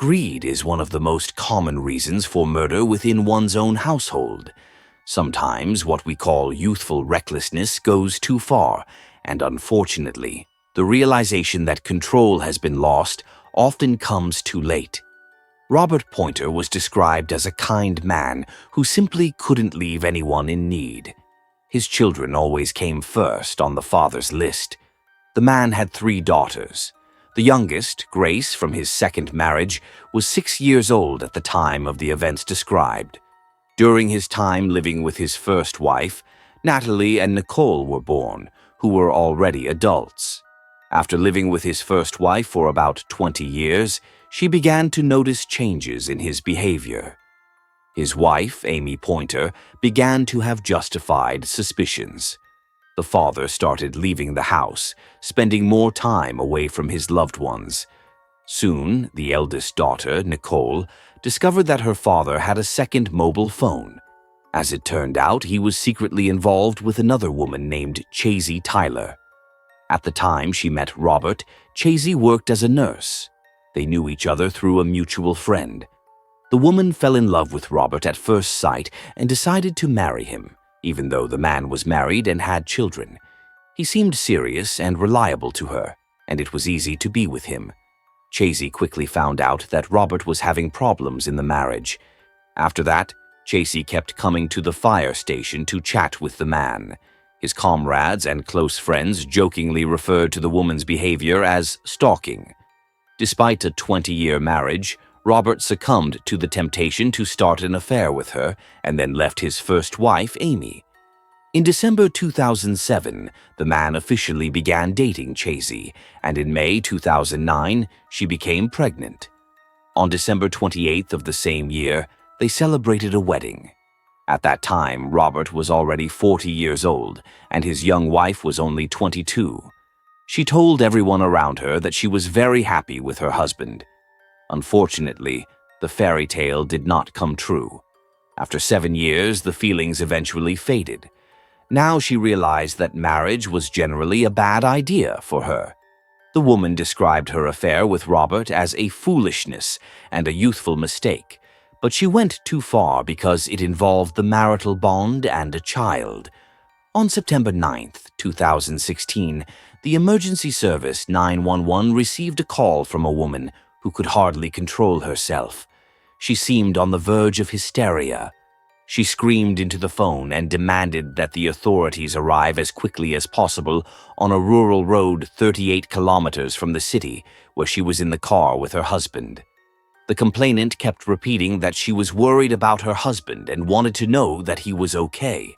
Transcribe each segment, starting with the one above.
Greed is one of the most common reasons for murder within one's own household. Sometimes what we call youthful recklessness goes too far, and unfortunately, the realization that control has been lost often comes too late. Robert Poynter was described as a kind man who simply couldn't leave anyone in need. His children always came first on the father's list. The man had 3 daughters. The youngest, Grace, from his second marriage, was 6 years old at the time of the events described. During his time living with his first wife, Natalie and Nicole were born, who were already adults. After living with his first wife for about 20 years, she began to notice changes in his behavior. His wife, Amy Poynter, began to have justified suspicions. The father started leaving the house, spending more time away from his loved ones. Soon, the eldest daughter, Nicole, discovered that her father had a second mobile phone. As it turned out, he was secretly involved with another woman named Chasey Tyler. At the time she met Robert, Chasey worked as a nurse. They knew each other through a mutual friend. The woman fell in love with Robert at first sight and decided to marry him, even though the man was married and had children. He seemed serious and reliable to her, and it was easy to be with him. Chasey quickly found out that Robert was having problems in the marriage. After that, Chasey kept coming to the fire station to chat with the man. His comrades and close friends jokingly referred to the woman's behavior as stalking. Despite a 20-year marriage, Robert succumbed to the temptation to start an affair with her and then left his first wife, Amy. In December 2007, the man officially began dating Chasey, and in May 2009, she became pregnant. On December 28th of the same year, they celebrated a wedding. At that time, Robert was already 40 years old, and his young wife was only 22. She told everyone around her that she was very happy with her husband. Unfortunately, the fairy tale did not come true. After 7 years, the feelings eventually faded. Now she realized that marriage was generally a bad idea for her. The woman described her affair with Robert as a foolishness and a youthful mistake, but she went too far because it involved the marital bond and a child. On September 9th, 2016, the emergency service 911 received a call from a woman who could hardly control herself. She seemed on the verge of hysteria. She screamed into the phone and demanded that the authorities arrive as quickly as possible on a rural road 38 kilometers from the city, where she was in the car with her husband. The complainant kept repeating that she was worried about her husband and wanted to know that he was okay.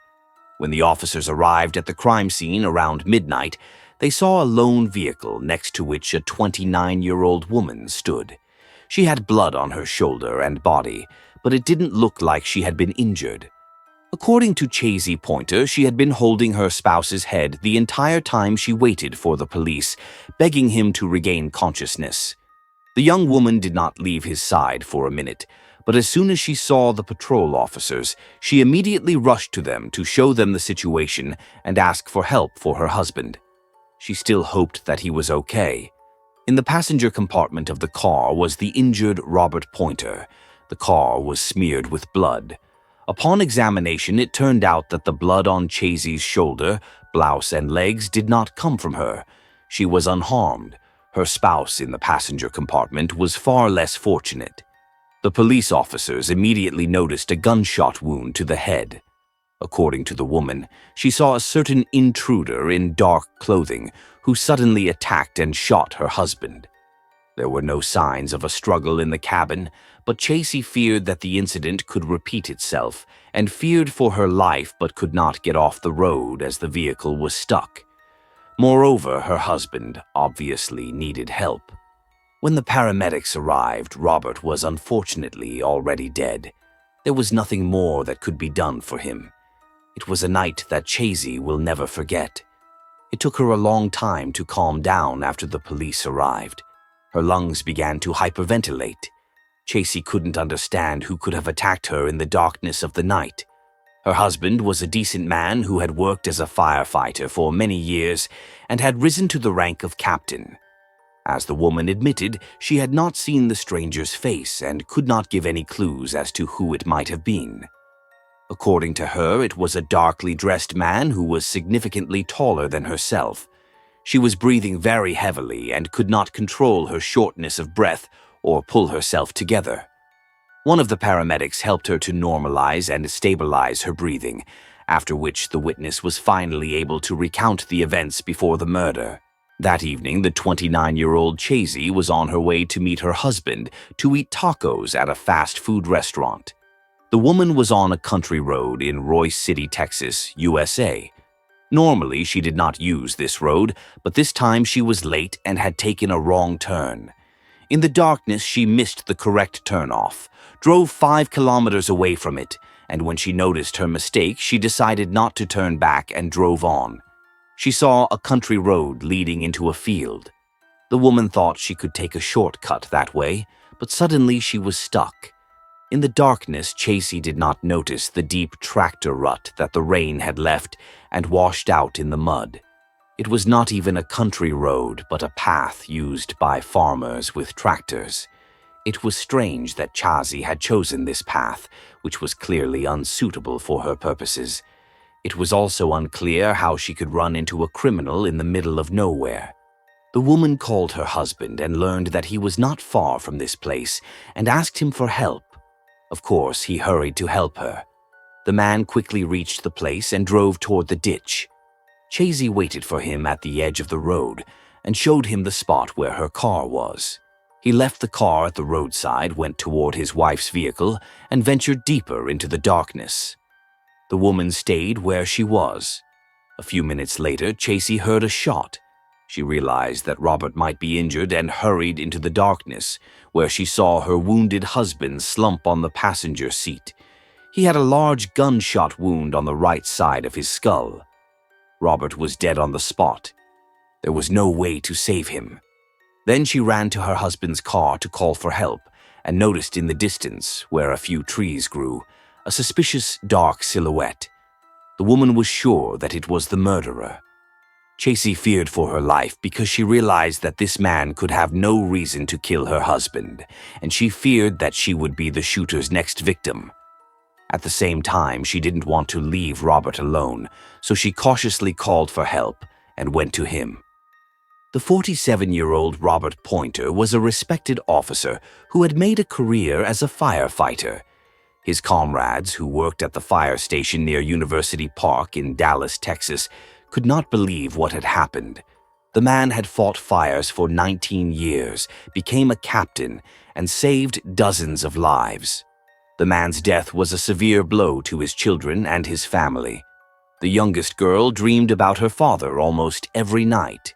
When the officers arrived at the crime scene around midnight, they saw a lone vehicle next to which a 29-year-old woman stood. She had blood on her shoulder and body, but it didn't look like she had been injured. According to Chasey Poynter, she had been holding her spouse's head the entire time she waited for the police, begging him to regain consciousness. The young woman did not leave his side for a minute, but as soon as she saw the patrol officers, she immediately rushed to them to show them the situation and ask for help for her husband. She still hoped that he was okay. In the passenger compartment of the car was the injured Robert Poynter. The car was smeared with blood. Upon examination, it turned out that the blood on Chasey's shoulder, blouse, and legs did not come from her. She was unharmed. Her spouse in the passenger compartment was far less fortunate. The police officers immediately noticed a gunshot wound to the head. According to the woman, she saw a certain intruder in dark clothing who suddenly attacked and shot her husband. There were no signs of a struggle in the cabin, but Chasey feared that the incident could repeat itself and feared for her life but could not get off the road as the vehicle was stuck. Moreover, her husband obviously needed help. When the paramedics arrived, Robert was unfortunately already dead. There was nothing more that could be done for him. It was a night that Chasey will never forget. It took her a long time to calm down after the police arrived. Her lungs began to hyperventilate. Chasey couldn't understand who could have attacked her in the darkness of the night. Her husband was a decent man who had worked as a firefighter for many years and had risen to the rank of captain. As the woman admitted, she had not seen the stranger's face and could not give any clues as to who it might have been. According to her, it was a darkly dressed man who was significantly taller than herself. She was breathing very heavily and could not control her shortness of breath or pull herself together. One of the paramedics helped her to normalize and stabilize her breathing, after which the witness was finally able to recount the events before the murder. That evening, the 29-year-old Chasey was on her way to meet her husband to eat tacos at a fast food restaurant. The woman was on a country road in Royce City, Texas, USA. Normally, she did not use this road, but this time she was late and had taken a wrong turn. In the darkness, she missed the correct turnoff, drove 5 kilometers away from it, and when she noticed her mistake, she decided not to turn back and drove on. She saw a country road leading into a field. The woman thought she could take a shortcut that way, but suddenly she was stuck. In the darkness, Chasey did not notice the deep tractor rut that the rain had left and washed out in the mud. It was not even a country road, but a path used by farmers with tractors. It was strange that Chasey had chosen this path, which was clearly unsuitable for her purposes. It was also unclear how she could run into a criminal in the middle of nowhere. The woman called her husband and learned that he was not far from this place and asked him for help. Of course, he hurried to help her. The man quickly reached the place and drove toward the ditch. Chasey waited for him at the edge of the road and showed him the spot where her car was. He left the car at the roadside, went toward his wife's vehicle, and ventured deeper into the darkness. The woman stayed where she was. A few minutes later, Chasey heard a shot. She realized that Robert might be injured and hurried into the darkness, where she saw her wounded husband slump on the passenger seat. He had a large gunshot wound on the right side of his skull. Robert was dead on the spot. There was no way to save him. Then she ran to her husband's car to call for help and noticed in the distance, where a few trees grew, a suspicious dark silhouette. The woman was sure that it was the murderer. Chasey feared for her life because she realized that this man could have no reason to kill her husband, and she feared that she would be the shooter's next victim. At the same time, she didn't want to leave Robert alone, so she cautiously called for help and went to him. The 47-year-old Robert Poynter was a respected officer who had made a career as a firefighter. His comrades, who worked at the fire station near University Park in Dallas, Texas, could not believe what had happened. The man had fought fires for 19 years, became a captain, and saved dozens of lives. The man's death was a severe blow to his children and his family. The youngest girl dreamed about her father almost every night.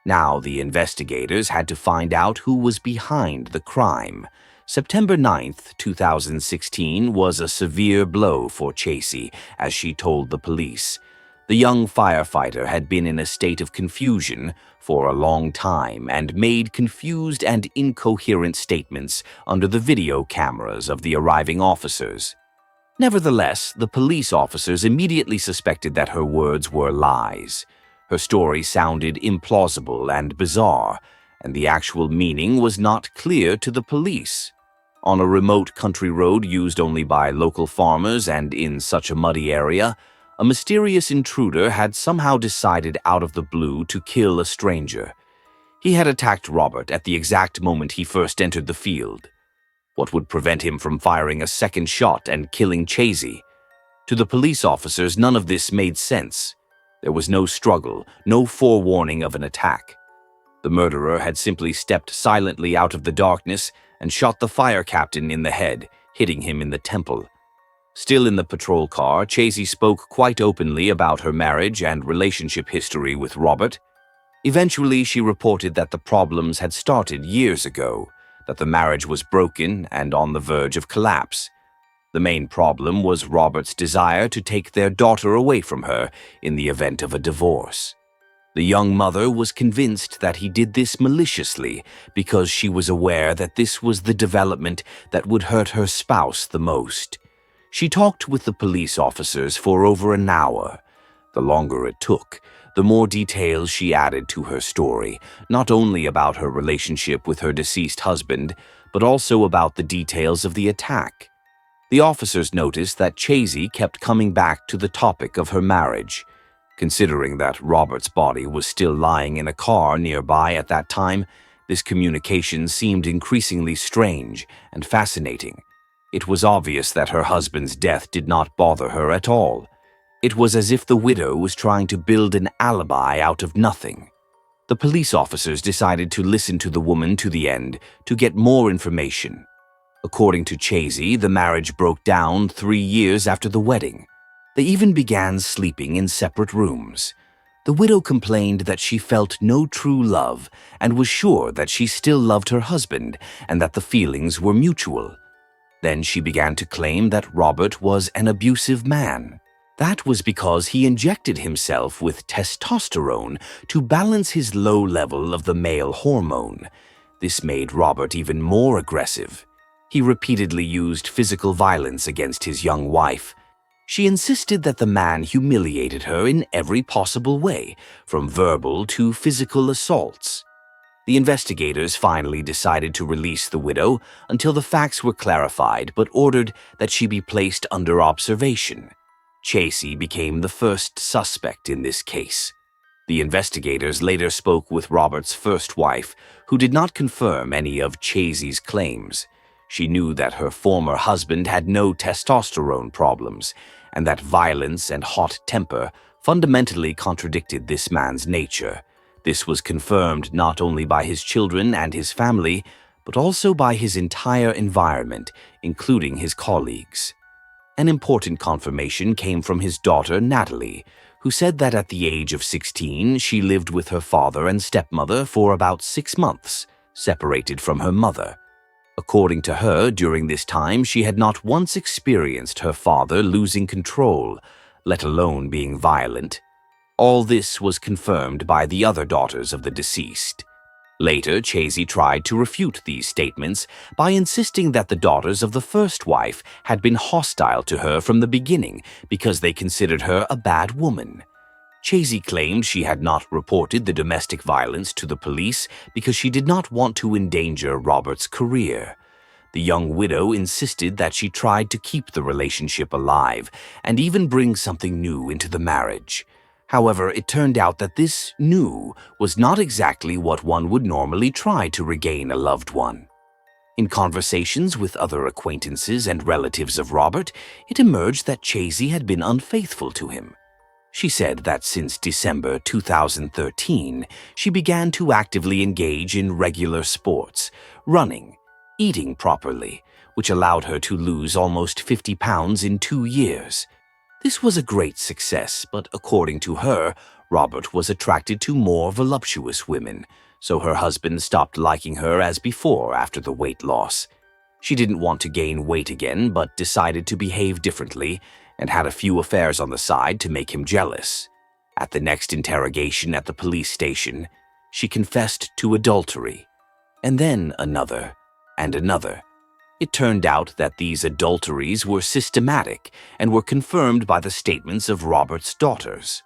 Now the investigators had to find out who was behind the crime. September 9th, 2016 was a severe blow for Chasey, as she told the police. The young firefighter had been in a state of confusion for a long time and made confused and incoherent statements under the video cameras of the arriving officers. Nevertheless, the police officers immediately suspected that her words were lies. Her story sounded implausible and bizarre, and the actual meaning was not clear to the police. On a remote country road used only by local farmers and in such a muddy area, a mysterious intruder had somehow decided out of the blue to kill a stranger. He had attacked Robert at the exact moment he first entered the field. What would prevent him from firing a second shot and killing Chasey? To the police officers, none of this made sense. There was no struggle, no forewarning of an attack. The murderer had simply stepped silently out of the darkness and shot the fire captain in the head, hitting him in the temple. Still in the patrol car, Chasey spoke quite openly about her marriage and relationship history with Robert. Eventually, she reported that the problems had started years ago, that the marriage was broken and on the verge of collapse. The main problem was Robert's desire to take their daughter away from her in the event of a divorce. The young mother was convinced that he did this maliciously because she was aware that this was the development that would hurt her spouse the most. She talked with the police officers for over an hour. The longer it took, the more details she added to her story, not only about her relationship with her deceased husband, but also about the details of the attack. The officers noticed that Chasey kept coming back to the topic of her marriage. Considering that Robert's body was still lying in a car nearby at that time, this communication seemed increasingly strange and fascinating. It was obvious that her husband's death did not bother her at all. It was as if the widow was trying to build an alibi out of nothing. The police officers decided to listen to the woman to the end to get more information. According to Chasey, the marriage broke down 3 years after the wedding. They even began sleeping in separate rooms. The widow complained that she felt no true love and was sure that she still loved her husband and that the feelings were mutual. Then she began to claim that Robert was an abusive man. That was because he injected himself with testosterone to balance his low level of the male hormone. This made Robert even more aggressive. He repeatedly used physical violence against his young wife. She insisted that the man humiliated her in every possible way, from verbal to physical assaults. The investigators finally decided to release the widow until the facts were clarified, but ordered that she be placed under observation. Chasey became the first suspect in this case. The investigators later spoke with Robert's first wife, who did not confirm any of Chasey's claims. She knew that her former husband had no testosterone problems, and that violence and hot temper fundamentally contradicted this man's nature. This was confirmed not only by his children and his family, but also by his entire environment, including his colleagues. An important confirmation came from his daughter, Natalie, who said that at the age of 16, she lived with her father and stepmother for about 6 months, separated from her mother. According to her, during this time, she had not once experienced her father losing control, let alone being violent. All this was confirmed by the other daughters of the deceased. Later, Chasey tried to refute these statements by insisting that the daughters of the first wife had been hostile to her from the beginning because they considered her a bad woman. Chasey claimed she had not reported the domestic violence to the police because she did not want to endanger Robert's career. The young widow insisted that she tried to keep the relationship alive and even bring something new into the marriage. However, it turned out that this new was not exactly what one would normally try to regain a loved one. In conversations with other acquaintances and relatives of Robert, it emerged that Chasey had been unfaithful to him. She said that since December 2013, she began to actively engage in regular sports, running, eating properly, which allowed her to lose almost 50 pounds in 2 years. This was a great success, but according to her, Robert was attracted to more voluptuous women, so her husband stopped liking her as before after the weight loss. She didn't want to gain weight again, but decided to behave differently and had a few affairs on the side to make him jealous. At the next interrogation at the police station, she confessed to adultery, and then another, and another. It turned out that these adulteries were systematic and were confirmed by the statements of Robert's daughters.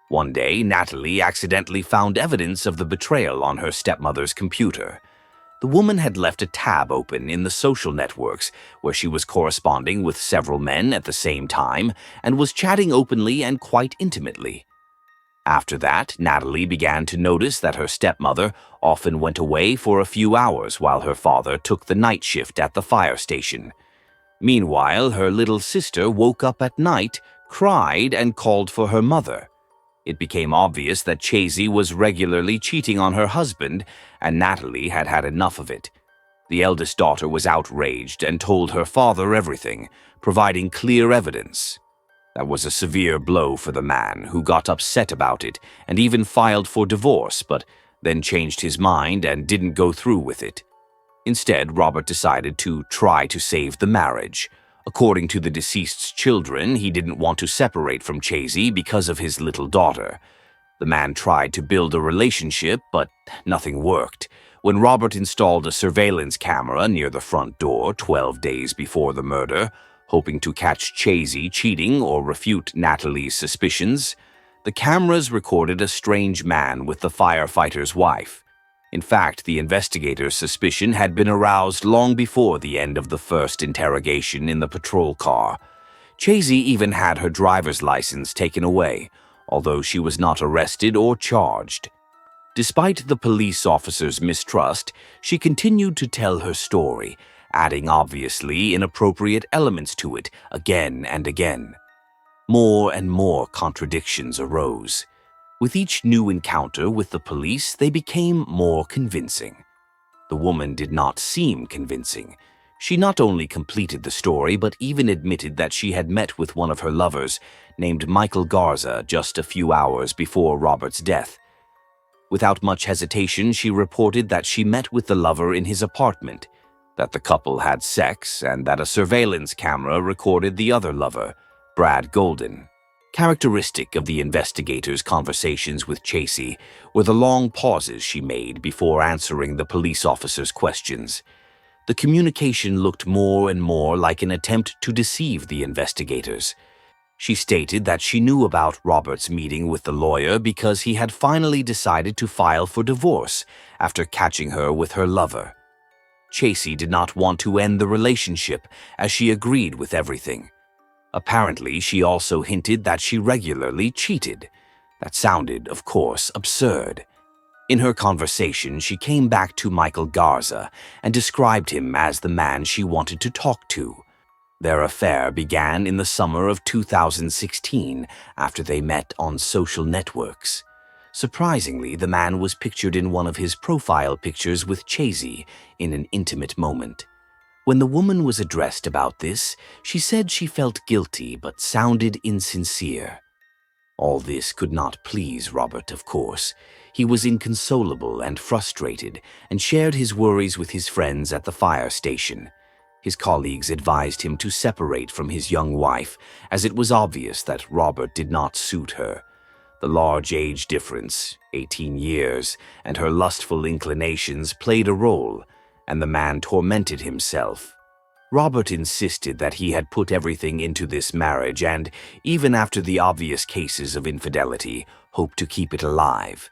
One day, Natalie accidentally found evidence of the betrayal on her stepmother's computer. The woman had left a tab open in the social networks where she was corresponding with several men at the same time and was chatting openly and quite intimately. After that, Natalie began to notice that her stepmother often went away for a few hours while her father took the night shift at the fire station. Meanwhile, her little sister woke up at night, cried, and called for her mother. It became obvious that Chasey was regularly cheating on her husband, and Natalie had had enough of it. The eldest daughter was outraged and told her father everything, providing clear evidence. That was a severe blow for the man, who got upset about it and even filed for divorce, but then changed his mind and didn't go through with it. Instead, Robert decided to try to save the marriage. According to the deceased's children, he didn't want to separate from Chasey because of his little daughter. The man tried to build a relationship, but nothing worked. When Robert installed a surveillance camera near the front door 12 days before the murder, hoping to catch Chasey cheating or refute Natalie's suspicions, The cameras recorded a strange man with the firefighter's wife. In fact, the investigators' suspicion had been aroused long before the end of the first interrogation in the patrol car. Chasey even had her driver's license taken away, although she was not arrested or charged. Despite the police officer's mistrust, she continued to tell her story, adding obviously inappropriate elements to it again and again. More and more contradictions arose. With each new encounter with the police, they became more convincing. The woman did not seem convincing. She not only completed the story, but even admitted that she had met with one of her lovers, named Michael Garza, just a few hours before Robert's death. Without much hesitation, she reported that she met with the lover in his apartment, that the couple had sex, and that a surveillance camera recorded the other lover, Brad Golden. Characteristic of the investigators' conversations with Chasey were the long pauses she made before answering the police officer's questions. The communication looked more and more like an attempt to deceive the investigators. She stated that she knew about Robert's meeting with the lawyer because he had finally decided to file for divorce after catching her with her lover. Chasey did not want to end the relationship, as she agreed with everything. Apparently, she also hinted that she regularly cheated. That sounded, of course, absurd. In her conversation, she came back to Michael Garza and described him as the man she wanted to talk to. Their affair began in the summer of 2016 after they met on social networks. Surprisingly, the man was pictured in one of his profile pictures with Chasey in an intimate moment. When the woman was addressed about this, she said she felt guilty but sounded insincere. All this could not please Robert, of course. He was inconsolable and frustrated and shared his worries with his friends at the fire station. His colleagues advised him to separate from his young wife, as it was obvious that Robert did not suit her. The large age difference, 18 years, and her lustful inclinations played a role, and the man tormented himself. Robert insisted that he had put everything into this marriage and, even after the obvious cases of infidelity, hoped to keep it alive.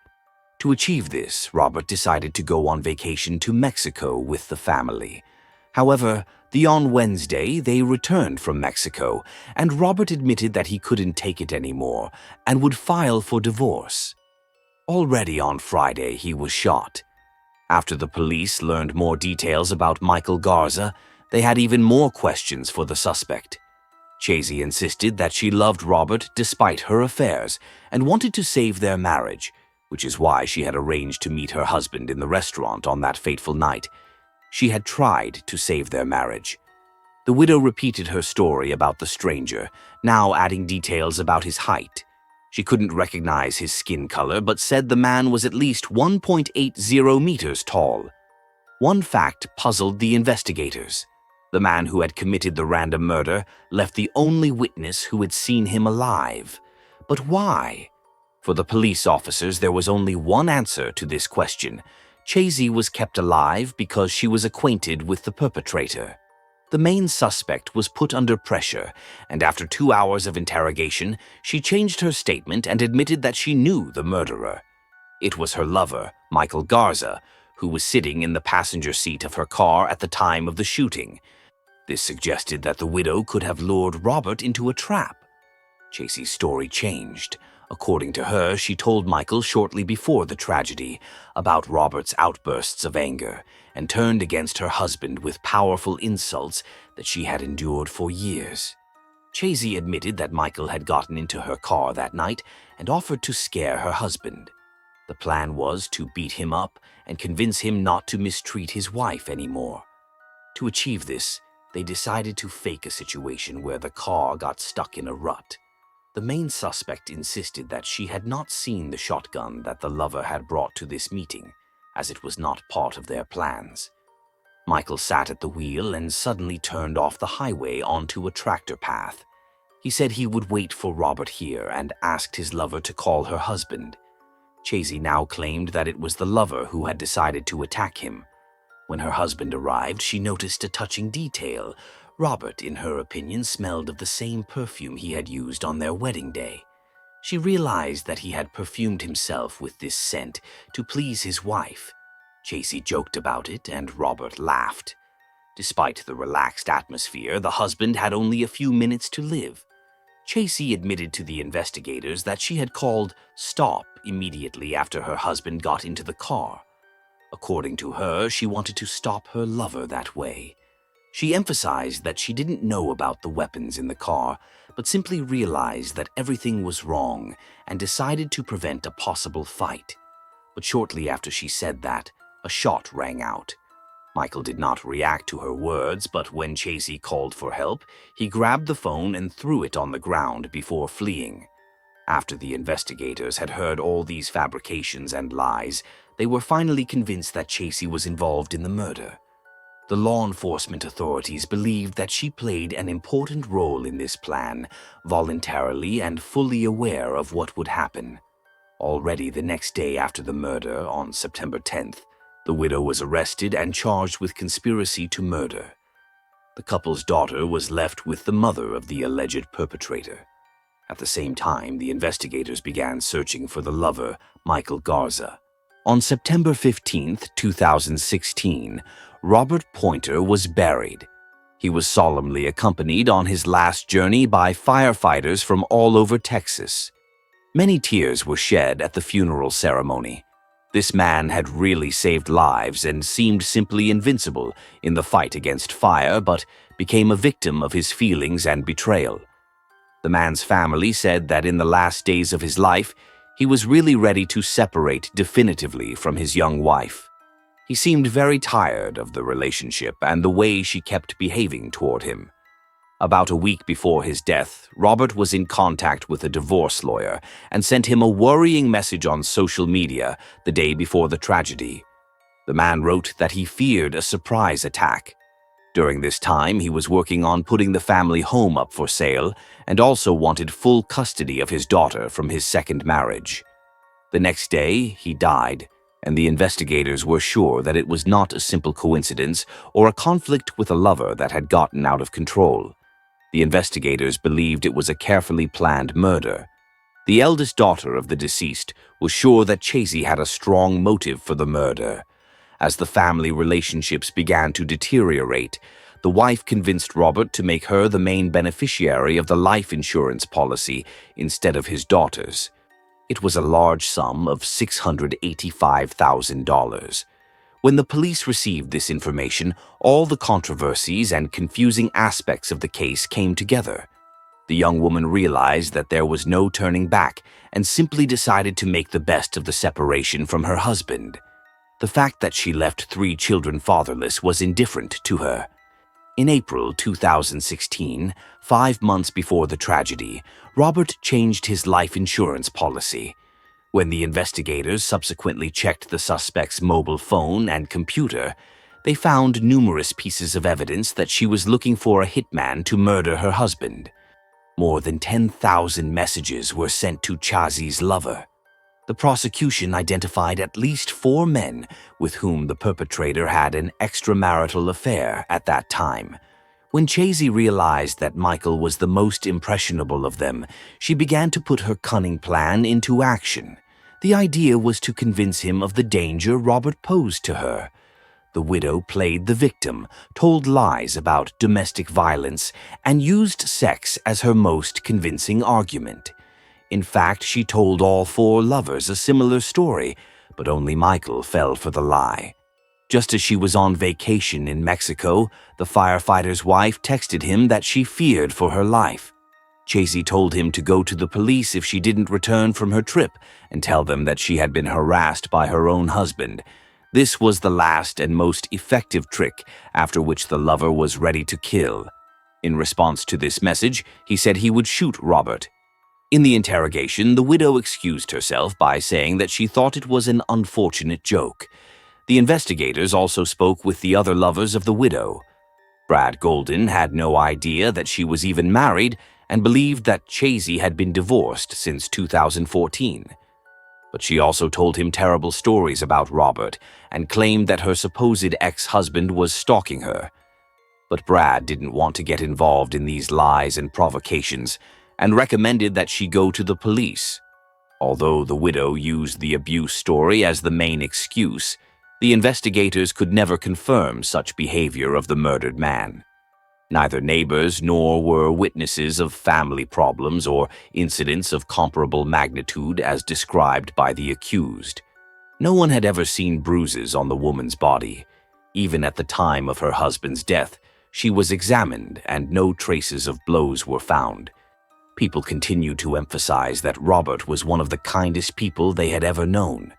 To achieve this, Robert decided to go on vacation to Mexico with the family. However, on Wednesday, they returned from Mexico, and Robert admitted that he couldn't take it anymore and would file for divorce. Already on Friday, he was shot. After the police learned more details about Michael Garza, they had even more questions for the suspect. Chasey insisted that she loved Robert despite her affairs and wanted to save their marriage, which is why she had arranged to meet her husband in the restaurant on that fateful night. She had tried to save their marriage. The widow repeated her story about the stranger, now adding details about his height. She couldn't recognize his skin color, but said the man was at least 1.80 meters tall. One fact puzzled the investigators. The man who had committed the random murder left the only witness who had seen him alive. But why? For the police officers, there was only one answer to this question. Chasey was kept alive because she was acquainted with the perpetrator. The main suspect was put under pressure, and after 2 hours of interrogation, she changed her statement and admitted that she knew the murderer. It was her lover, Michael Garza, who was sitting in the passenger seat of her car at the time of the shooting. This suggested that the widow could have lured Robert into a trap. Chasey's story changed. According to her, she told Michael shortly before the tragedy about Robert's outbursts of anger and turned against her husband with powerful insults that she had endured for years. Chasey admitted that Michael had gotten into her car that night and offered to scare her husband. The plan was to beat him up and convince him not to mistreat his wife anymore. To achieve this, they decided to fake a situation where the car got stuck in a rut. The main suspect insisted that she had not seen the shotgun that the lover had brought to this meeting, as it was not part of their plans. Michael sat at the wheel and suddenly turned off the highway onto a tractor path. He said he would wait for Robert here and asked his lover to call her husband. Chasey now claimed that it was the lover who had decided to attack him. When her husband arrived, she noticed a touching detail. Robert, in her opinion, smelled of the same perfume he had used on their wedding day. She realized that he had perfumed himself with this scent to please his wife. Chasey joked about it, and Robert laughed. Despite the relaxed atmosphere, the husband had only a few minutes to live. Chasey admitted to the investigators that she had called stop immediately after her husband got into the car. According to her, she wanted to stop her lover that way. She emphasized that she didn't know about the weapons in the car, but simply realized that everything was wrong and decided to prevent a possible fight. But shortly after she said that, a shot rang out. Michael did not react to her words, but when Chasey called for help, he grabbed the phone and threw it on the ground before fleeing. After the investigators had heard all these fabrications and lies, they were finally convinced that Chasey was involved in the murder. The law enforcement authorities believed that she played an important role in this plan, voluntarily and fully aware of what would happen. Already the next day after the murder, on September 10th, the widow was arrested and charged with conspiracy to murder. The couple's daughter was left with the mother of the alleged perpetrator. At the same time, the investigators began searching for the lover, Michael Garza. On September 15, 2016, Robert Poynter was buried. He was solemnly accompanied on his last journey by firefighters from all over Texas. Many tears were shed at the funeral ceremony. This man had really saved lives and seemed simply invincible in the fight against fire, but became a victim of his feelings and betrayal. The man's family said that in the last days of his life, he was really ready to separate definitively from his young wife. He seemed very tired of the relationship and the way she kept behaving toward him. About a week before his death, Robert was in contact with a divorce lawyer and sent him a worrying message on social media the day before the tragedy. The man wrote that he feared a surprise attack. During this time, he was working on putting the family home up for sale and also wanted full custody of his daughter from his second marriage. The next day, he died, and the investigators were sure that it was not a simple coincidence or a conflict with a lover that had gotten out of control. The investigators believed it was a carefully planned murder. The eldest daughter of the deceased was sure that Chasey had a strong motive for the murder. As the family relationships began to deteriorate, the wife convinced Robert to make her the main beneficiary of the life insurance policy instead of his daughters. It was a large sum of $685,000. When the police received this information, all the controversies and confusing aspects of the case came together. The young woman realized that there was no turning back and simply decided to make the best of the separation from her husband. The fact that she left 3 children fatherless was indifferent to her. In April 2016, 5 months before the tragedy, Robert changed his life insurance policy. When the investigators subsequently checked the suspect's mobile phone and computer, they found numerous pieces of evidence that she was looking for a hitman to murder her husband. More than 10,000 messages were sent to Chasey's lover. The prosecution identified at least 4 men with whom the perpetrator had an extramarital affair at that time. When Chasey realized that Michael was the most impressionable of them, she began to put her cunning plan into action. The idea was to convince him of the danger Robert posed to her. The widow played the victim, told lies about domestic violence, and used sex as her most convincing argument. In fact, she told all 4 lovers a similar story, but only Michael fell for the lie. Just as she was on vacation in Mexico, the firefighter's wife texted him that she feared for her life. Chasey told him to go to the police if she didn't return from her trip and tell them that she had been harassed by her own husband. This was the last and most effective trick, after which the lover was ready to kill. In response to this message, he said he would shoot Robert. In the interrogation, the widow excused herself by saying that she thought it was an unfortunate joke. The investigators also spoke with the other lovers of the widow. Brad Golden had no idea that she was even married and believed that Chasey had been divorced since 2014. But she also told him terrible stories about Robert and claimed that her supposed ex-husband was stalking her. But Brad didn't want to get involved in these lies and provocations. and recommended that she go to the police. Although the widow used the abuse story as the main excuse, the investigators could never confirm such behavior of the murdered man. Neither neighbors nor were witnesses of family problems or incidents of comparable magnitude as described by the accused. No one had ever seen bruises on the woman's body. Even at the time of her husband's death, she was examined and no traces of blows were found. People continued to emphasize that Robert was one of the kindest people they had ever known.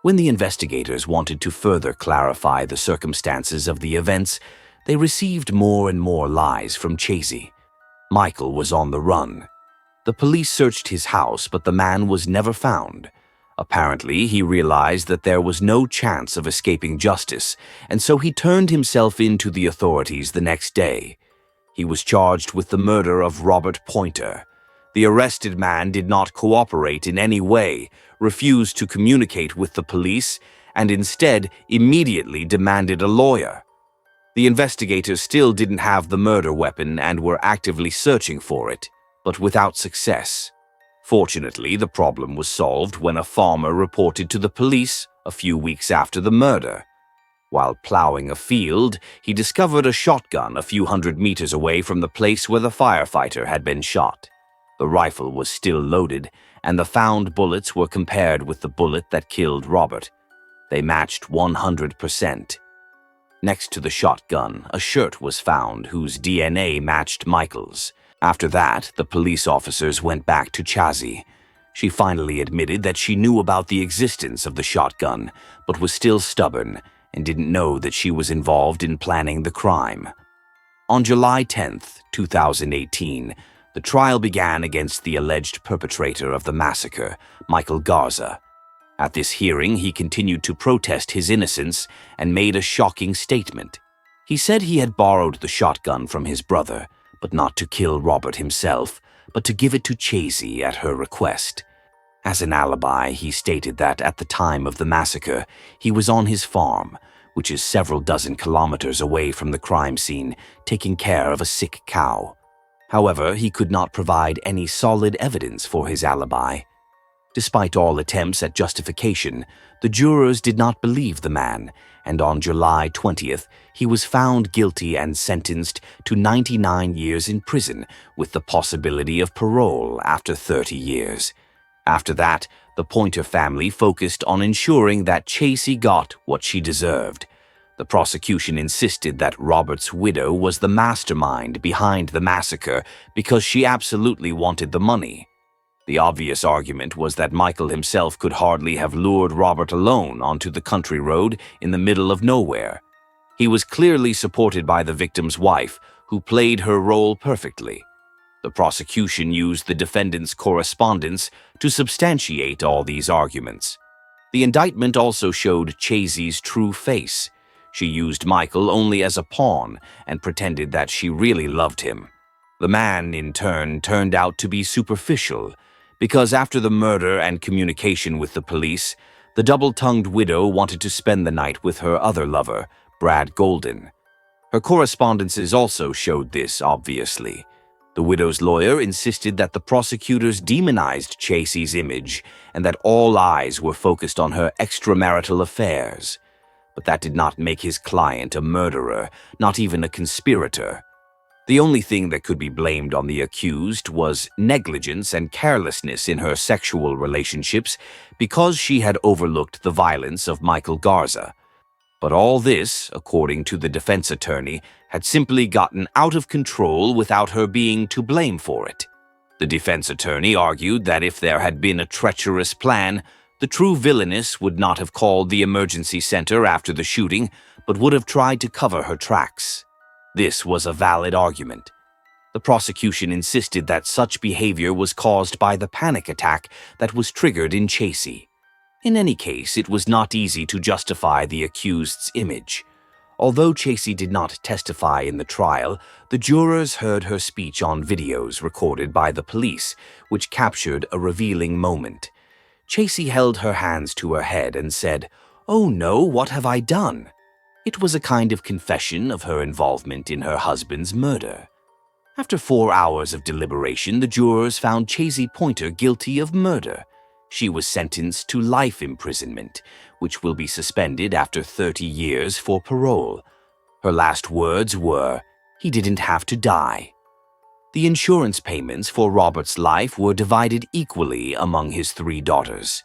When the investigators wanted to further clarify the circumstances of the events, they received more and more lies from Chasey. Michael was on the run. The police searched his house, but the man was never found. Apparently, he realized that there was no chance of escaping justice, and so he turned himself in to the authorities the next day. He was charged with the murder of Robert Poynter. The arrested man did not cooperate in any way, refused to communicate with the police, and instead immediately demanded a lawyer. The investigators still didn't have the murder weapon and were actively searching for it, but without success. Fortunately, the problem was solved when a farmer reported to the police a few weeks after the murder. While plowing a field, he discovered a shotgun a few hundred meters away from the place where the firefighter had been shot. The rifle was still loaded, and the found bullets were compared with the bullet that killed Robert. They matched 100%. Next to the shotgun, a shirt was found whose DNA matched Michael's. After that, the police officers went back to Chasey. She finally admitted that she knew about the existence of the shotgun, but was still stubborn and didn't know that she was involved in planning the crime. On July 10, 2018, the trial began against the alleged perpetrator of the massacre, Michael Garza. At this hearing, he continued to protest his innocence and made a shocking statement. He said he had borrowed the shotgun from his brother, but not to kill Robert himself, but to give it to Chasey at her request. As an alibi, he stated that at the time of the massacre, he was on his farm, which is several dozen kilometers away from the crime scene, taking care of a sick cow. However, he could not provide any solid evidence for his alibi. Despite all attempts at justification, the jurors did not believe the man, and on July 20th, he was found guilty and sentenced to 99 years in prison with the possibility of parole after 30 years. After that, the Poynter family focused on ensuring that Chasey got what she deserved. The prosecution insisted that Robert's widow was the mastermind behind the massacre because she absolutely wanted the money. The obvious argument was that Michael himself could hardly have lured Robert alone onto the country road in the middle of nowhere. He was clearly supported by the victim's wife, who played her role perfectly. The prosecution used the defendant's correspondence to substantiate all these arguments. The indictment also showed Chasey's true face. She used Michael only as a pawn and pretended that she really loved him. The man, in turn, turned out to be superficial, because after the murder and communication with the police, the double-tongued widow wanted to spend the night with her other lover, Brad Golden. Her correspondences also showed this, obviously. The widow's lawyer insisted that the prosecutors demonized Chasey's image and that all eyes were focused on her extramarital affairs. But that did not make his client a murderer, not even a conspirator. The only thing that could be blamed on the accused was negligence and carelessness in her sexual relationships because she had overlooked the violence of Michael Garza. But all this, according to the defense attorney, had simply gotten out of control without her being to blame for it. The defense attorney argued that if there had been a treacherous plan, the true villainess would not have called the emergency center after the shooting, but would have tried to cover her tracks. This was a valid argument. The prosecution insisted that such behavior was caused by the panic attack that was triggered in Chasey. In any case, it was not easy to justify the accused's image. Although Chasey did not testify in the trial, the jurors heard her speech on videos recorded by the police, which captured a revealing moment. Chasey held her hands to her head and said, "Oh no, what have I done?" It was a kind of confession of her involvement in her husband's murder. After 4 hours of deliberation, the jurors found Chasey Poynter guilty of murder. She was sentenced to life imprisonment, which will be suspended after 30 years for parole. Her last words were, "He didn't have to die." The insurance payments for Robert's life were divided equally among his 3 daughters.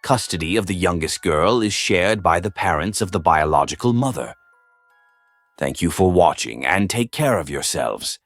Custody of the youngest girl is shared by the parents of the biological mother. Thank you for watching and take care of yourselves.